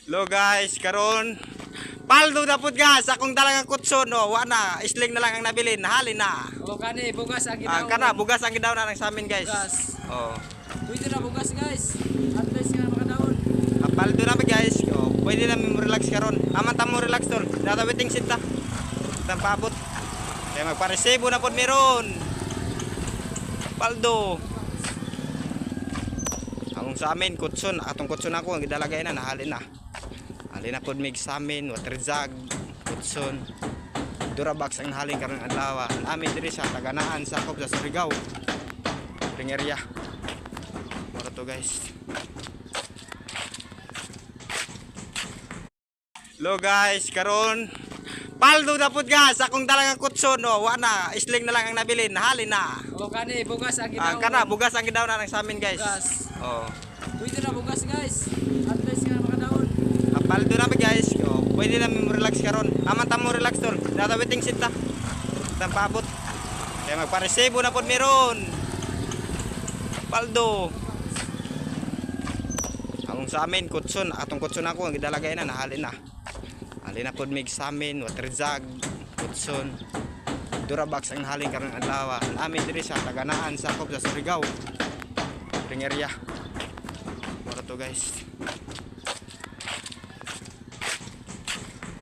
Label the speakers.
Speaker 1: Hello guys, karon paldo na pud gas akong dalang kutson no, wa na isling na lang ang nabilin, halin na.
Speaker 2: O kani bugas ang ginawa.
Speaker 1: Kana bugas ang gidaw na lang sa amin guys.
Speaker 2: Bugas.
Speaker 1: Oh.
Speaker 2: Pwede na bugas guys. At least nga makadaon.
Speaker 1: Paldo na ba guys? Oh, pwede na mo relax karon. Aman ta mo relax tol. Data waiting sit ta. Tang paabot. Kaya magpa-resebo na pud meron. Paldo. Ang sa amin kutson, atong kutson ako ang gidalagay na nahalin na. Halin na pod mig sa amin, water jug, kutson. Durabox ang halin karong adlaw. Ang amin diri sa Taganaan, sakop sa Surigao. Ring area. Moro to guys. Hello guys, karon paldo na pud gas akong dalang kutson no, wa na isling na lang ang nabilin, halin na.
Speaker 2: O kani bugas ang ginawa.
Speaker 1: Kana bugas ang gidaw na lang sa amin guys.
Speaker 2: Bugas.
Speaker 1: Oh.
Speaker 2: Pwede na bugas guys. At least nga makadaon.
Speaker 1: Paldo na ba guys? Oh, pwede na mo relax karon. Aman ta mo relax tol. Data waiting sit ta. Tang paabot. Kaya magpa-resebo na pod meron. Paldo. Ang sa amin kutson, atong kutson ako ang gidalagay na nahalin na. Halin na pod mig sa amin, water jug, kutson. Durabox ang halin karong adlaw. Ang amin diri sa Taganaan, sakop sa Surigao. Ring area. Moro to guys.